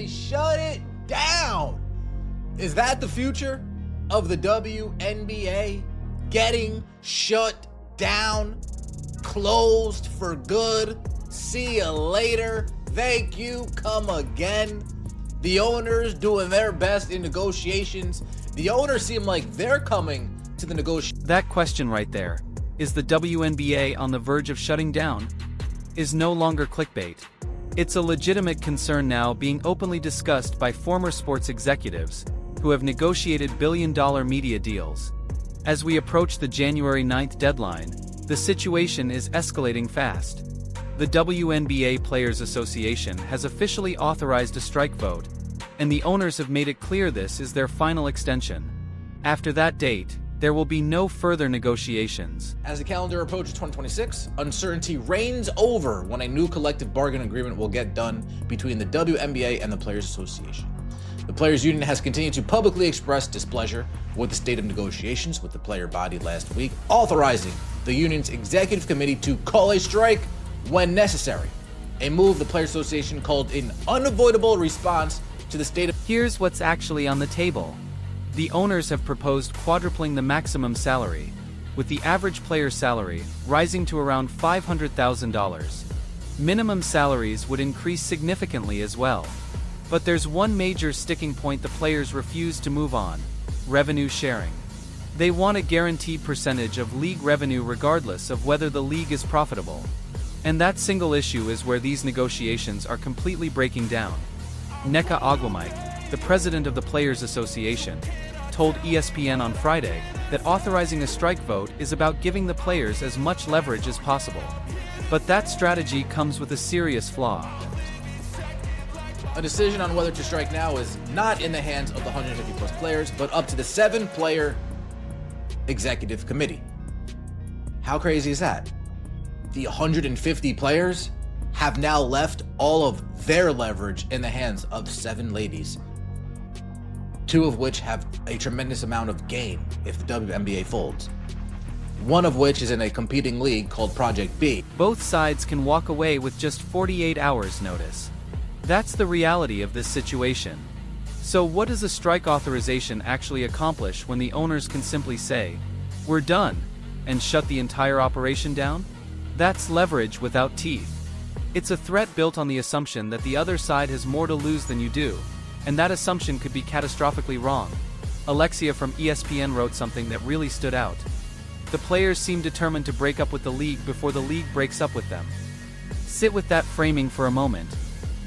They shut it down. Is that the future of the WNBA? Getting shut down, closed for good. See you later. Thank you. Come again. The owners doing their best in negotiations. The owners seem like they're coming to the negotiation. That question right there, is the WNBA on the verge of shutting down, is no longer clickbait. It's a legitimate concern now being openly discussed by former sports executives who have negotiated billion-dollar media deals. As we approach the January 9th deadline, the situation is escalating fast. The WNBA Players Association has officially authorized a strike vote, and the owners have made it clear this is their final extension. After that date, there will be no further negotiations. As the calendar approaches 2026, uncertainty reigns over when a new collective bargaining agreement will get done between the WNBA and the Players Association. The Players Union has continued to publicly express displeasure with the state of negotiations with the player body last week, authorizing the union's executive committee to call a strike when necessary, a move the Players Association called an unavoidable response to the state of... Here's what's actually on the table. The owners have proposed quadrupling the maximum salary, with the average player salary rising to around $500,000. Minimum salaries would increase significantly as well. But there's one major sticking point the players refuse to move on: revenue sharing. They want a guaranteed percentage of league revenue regardless of whether the league is profitable. And that single issue is where these negotiations are completely breaking down. Nneka Ogwumike, the president of the Players Association, told ESPN on Friday that authorizing a strike vote is about giving the players as much leverage as possible. But that strategy comes with a serious flaw. A decision on whether to strike now is not in the hands of the 150 plus players, but up to the 7-player executive committee. How crazy is that? The 150 players have now left all of their leverage in the hands of 7 ladies, 2 of which have a tremendous amount of gain if the WNBA folds, one of which is in a competing league called Project B. Both sides can walk away with just 48 hours notice. That's the reality of this situation. So what does a strike authorization actually accomplish when the owners can simply say, "We're done," and shut the entire operation down? That's leverage without teeth. It's a threat built on the assumption that the other side has more to lose than you do, and that assumption could be catastrophically wrong. Alexia from ESPN wrote something that really stood out. The players seem determined to break up with the league before the league breaks up with them. Sit with that framing for a moment.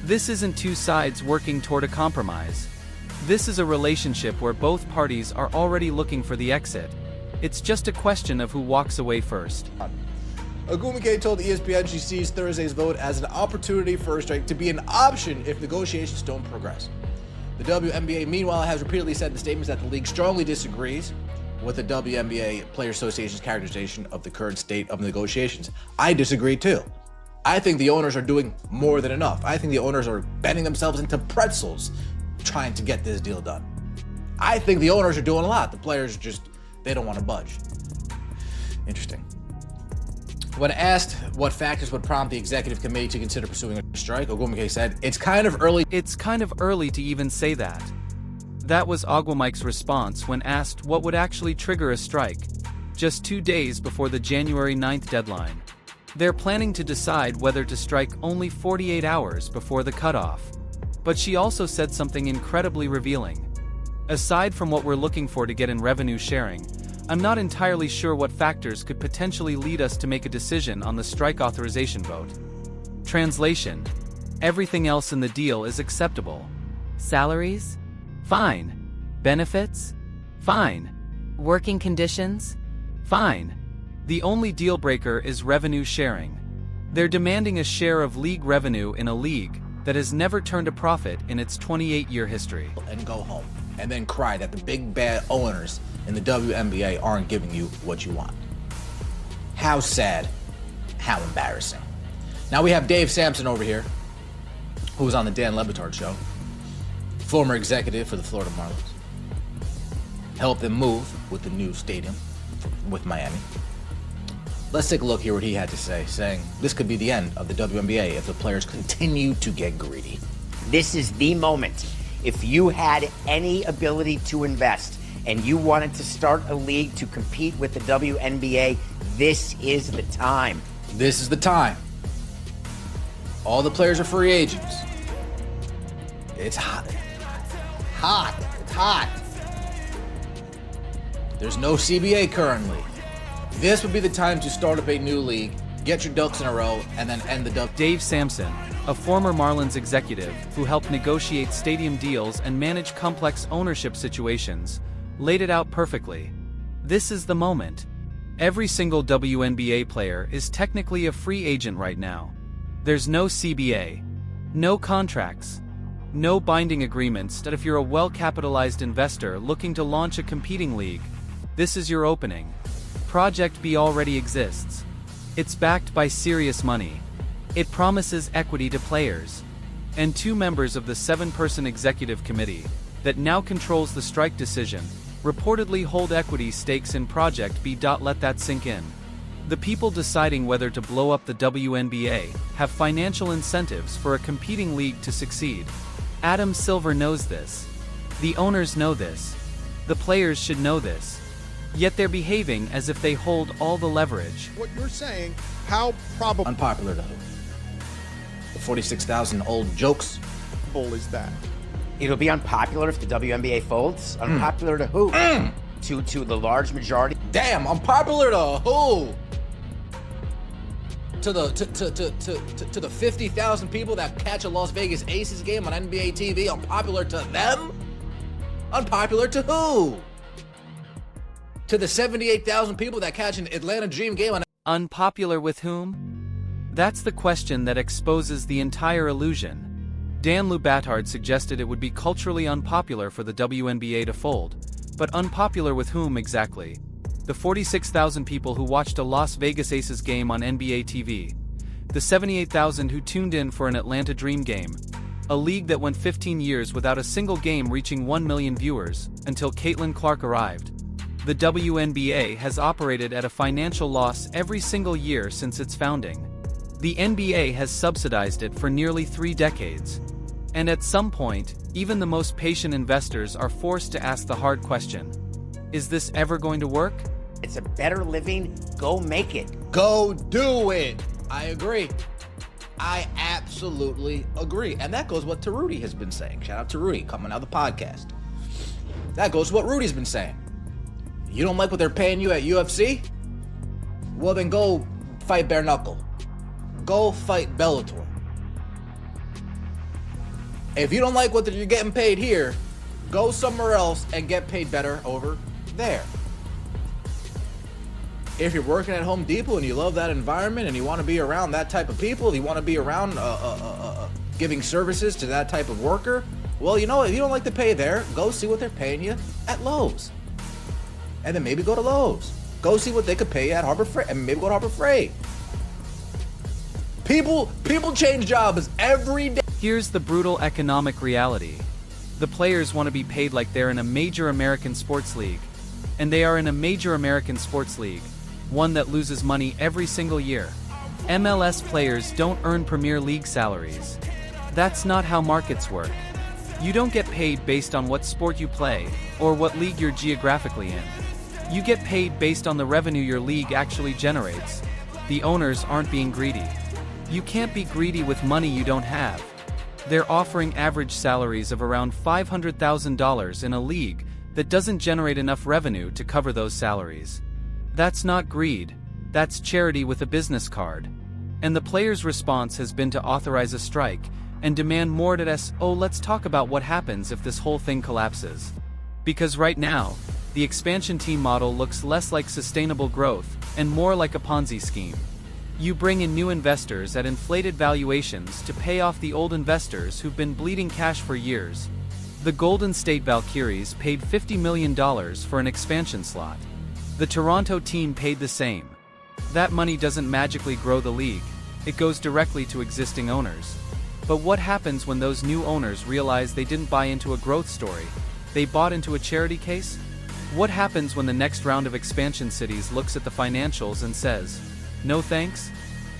This isn't two sides working toward a compromise. This is a relationship where both parties are already looking for the exit. It's just a question of who walks away first. Ogwumike told ESPN she sees Thursday's vote as an opportunity for a strike to be an option if negotiations don't progress. The WNBA, meanwhile, has repeatedly said in statements that the league strongly disagrees with the WNBA Players Association's characterization of the current state of negotiations. I disagree too. I think the owners are doing more than enough. I think the owners are bending themselves into pretzels trying to get this deal done. I think the owners are doing a lot. The players they don't want to budge. Interesting. When asked what factors would prompt the executive committee to consider pursuing a strike, Ogwumike said, "It's kind of early." It's kind of early to even say that. That was Ogwumike's response when asked what would actually trigger a strike, just 2 days before the January 9th deadline. They're planning to decide whether to strike only 48 hours before the cutoff. But she also said something incredibly revealing. Aside from what we're looking for to get in revenue sharing, I'm not entirely sure what factors could potentially lead us to make a decision on the strike authorization vote. Translation: everything else in the deal is acceptable. Salaries? Fine. Benefits? Fine. Working conditions? Fine. The only deal breaker is revenue sharing. They're demanding a share of league revenue in a league that has never turned a profit in its 28-year history. And go home, and then cry that the big bad owners in the WNBA aren't giving you what you want. How sad, how embarrassing. Now we have Dave Sampson over here, who was on the Dan Le Batard show, former executive for the Florida Marlins, helped them move with the new stadium with Miami. Let's take a look here what he had to say, saying this could be the end of the WNBA if the players continue to get greedy. This is the moment. If you had any ability to invest and you wanted to start a league to compete with the WNBA, this is the time. This is the time. All the players are free agents. It's hot. It's hot. There's no CBA currently. This would be the time to start up a new league, get your ducks in a row, and then end the duck. Dave Sampson, a former Marlins executive who helped negotiate stadium deals and manage complex ownership situations, laid it out perfectly. This is the moment. Every single WNBA player is technically a free agent right now. There's no CBA, no contracts, no binding agreements that if you're a well-capitalized investor looking to launch a competing league, this is your opening. Project B already exists. It's backed by serious money. It promises equity to players. And 2 members of the 7-person executive committee that now controls the strike decision reportedly hold equity stakes in Project B. Let that sink in. The people deciding whether to blow up the WNBA have financial incentives for a competing league to succeed. Adam Silver knows this. The owners know this. The players should know this. Yet they're behaving as if they hold all the leverage. What you're saying, how probable Unpopular to who? The 46,000 old jokes. is that? It'll be unpopular if the WNBA folds. Unpopular to who? To the large majority. Damn, unpopular to who? To the 50,000 people that catch a Las Vegas Aces game on NBA TV. Unpopular to them? Unpopular to who? To the 78,000 people that catch an Atlanta Dream game on... Unpopular with whom? That's the question that exposes the entire illusion. Dan Lubatard suggested it would be culturally unpopular for the WNBA to fold. But unpopular with whom exactly? The 46,000 people who watched a Las Vegas Aces game on NBA TV. The 78,000 who tuned in for an Atlanta Dream game. A league that went 15 years without a single game reaching 1 million viewers, until Caitlin Clark arrived. The WNBA has operated at a financial loss every single year since its founding. The NBA has subsidized it for nearly 3 decades. And at some point, even the most patient investors are forced to ask the hard question. Is this ever going to work? It's a better living. Go make it. Go do it. I agree. I absolutely agree. And that goes what Rudy has been saying. Shout out to Rudy coming out of the podcast. That goes what Rudy's been saying. You don't like what they're paying you at UFC? Well, then go fight bare knuckle. Go fight Bellator. If you don't like what you're getting paid here, go somewhere else and get paid better over there. If you're working at Home Depot and you love that environment and you want to be around that type of people, you want to be around giving services to that type of worker, well, you know, if you don't like the pay there, go see what they're paying you at Lowe's. And then maybe go to Lowe's. Go see what they could pay you at Harbor Freight, and maybe go to Harbor Freight. People change jobs every day. Here's the brutal economic reality. The players want to be paid like they're in a major American sports league. And they are in a major American sports league, one that loses money every single year. MLS players don't earn Premier League salaries. That's not how markets work. You don't get paid based on what sport you play, or what league you're geographically in. You get paid based on the revenue your league actually generates. The owners aren't being greedy. You can't be greedy with money you don't have. They're offering average salaries of around $500,000 in a league that doesn't generate enough revenue to cover those salaries. That's not greed, that's charity with a business card. And the players' response has been to authorize a strike and demand more let's talk about what happens if this whole thing collapses. Because right now, the expansion team model looks less like sustainable growth and more like a Ponzi scheme. You bring in new investors at inflated valuations to pay off the old investors who've been bleeding cash for years. The Golden State Valkyries paid $50 million for an expansion slot. The Toronto team paid the same. That money doesn't magically grow the league, it goes directly to existing owners. But what happens when those new owners realize they didn't buy into a growth story, they bought into a charity case? What happens when the next round of expansion cities looks at the financials and says, no thanks?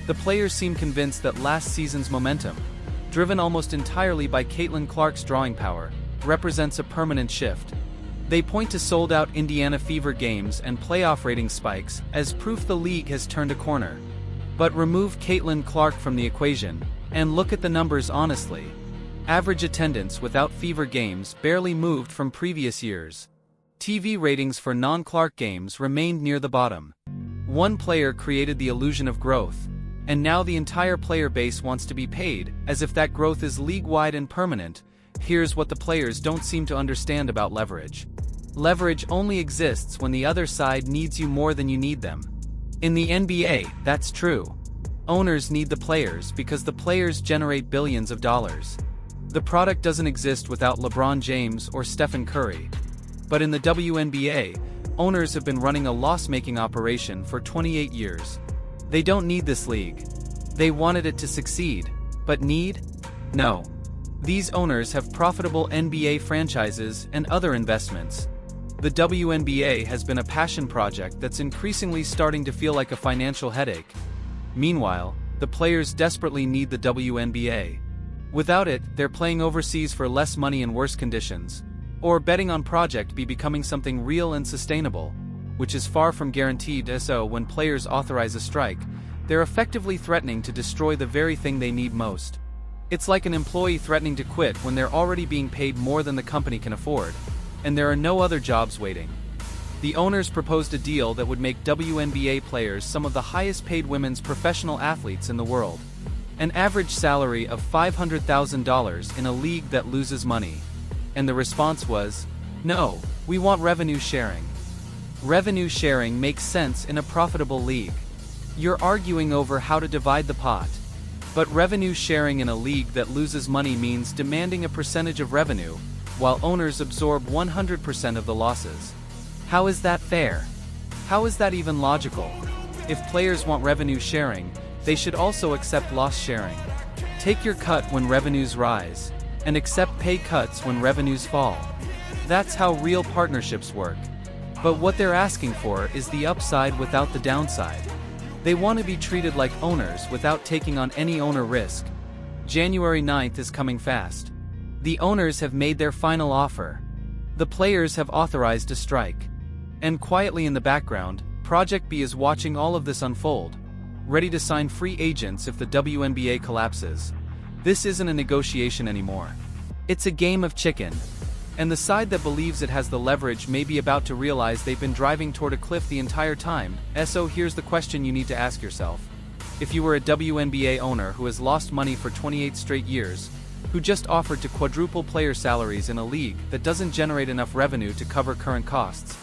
The players seem convinced that last season's momentum, driven almost entirely by Caitlin Clark's drawing power, represents a permanent shift. They point to sold-out Indiana Fever games and playoff rating spikes as proof the league has turned a corner. But remove Caitlin Clark from the equation, and look at the numbers honestly. Average attendance without Fever games barely moved from previous years. TV ratings for non-Clark games remained near the bottom. One player created the illusion of growth, and now the entire player base wants to be paid, as if that growth is league-wide and permanent. Here's what the players don't seem to understand about leverage. Leverage only exists when the other side needs you more than you need them. In the NBA, that's true. Owners need the players because the players generate billions of dollars. The product doesn't exist without LeBron James or Stephen Curry. But in the WNBA, owners have been running a loss-making operation for 28 years. They don't need this league. They wanted it to succeed. But need? No. These owners have profitable NBA franchises and other investments. The WNBA has been a passion project that's increasingly starting to feel like a financial headache. Meanwhile, the players desperately need the WNBA. Without it, they're playing overseas for less money and worse conditions, or betting on Project B becoming something real and sustainable, which is far from guaranteed. So when players authorize a strike, they're effectively threatening to destroy the very thing they need most. It's like an employee threatening to quit when they're already being paid more than the company can afford, and there are no other jobs waiting. The owners proposed a deal that would make WNBA players some of the highest-paid women's professional athletes in the world. An average salary of $500,000 in a league that loses money. And the response was, no, we want revenue sharing. Revenue sharing makes sense in a profitable league. You're arguing over how to divide the pot. But revenue sharing in a league that loses money means demanding a percentage of revenue, while owners absorb 100% of the losses. How is that fair? How is that even logical? If players want revenue sharing, they should also accept loss sharing. Take your cut when revenues rise, and accept pay cuts when revenues fall. That's how real partnerships work. But what they're asking for is the upside without the downside. They want to be treated like owners without taking on any owner risk. January 9th is coming fast. The owners have made their final offer. The players have authorized a strike. And quietly in the background, Project B is watching all of this unfold, ready to sign free agents if the WNBA collapses. This isn't a negotiation anymore. It's a game of chicken. And the side that believes it has the leverage may be about to realize they've been driving toward a cliff the entire time. So here's the question you need to ask yourself. If you were a WNBA owner who has lost money for 28 straight years, who just offered to quadruple player salaries in a league that doesn't generate enough revenue to cover current costs,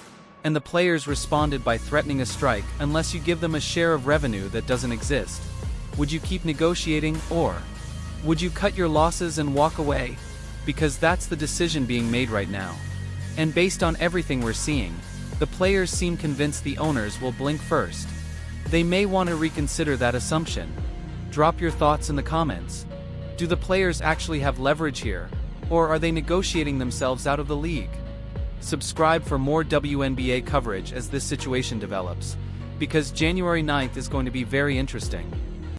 and the players responded by threatening a strike unless you give them a share of revenue that doesn't exist, would you keep negotiating, or would you cut your losses and walk away? Because that's the decision being made right now. And based on everything we're seeing, the players seem convinced the owners will blink first. They may want to reconsider that assumption. Drop your thoughts in the comments. Do the players actually have leverage here, or are they negotiating themselves out of the league? Subscribe for more WNBA coverage as this situation develops, because January 9th is going to be very interesting.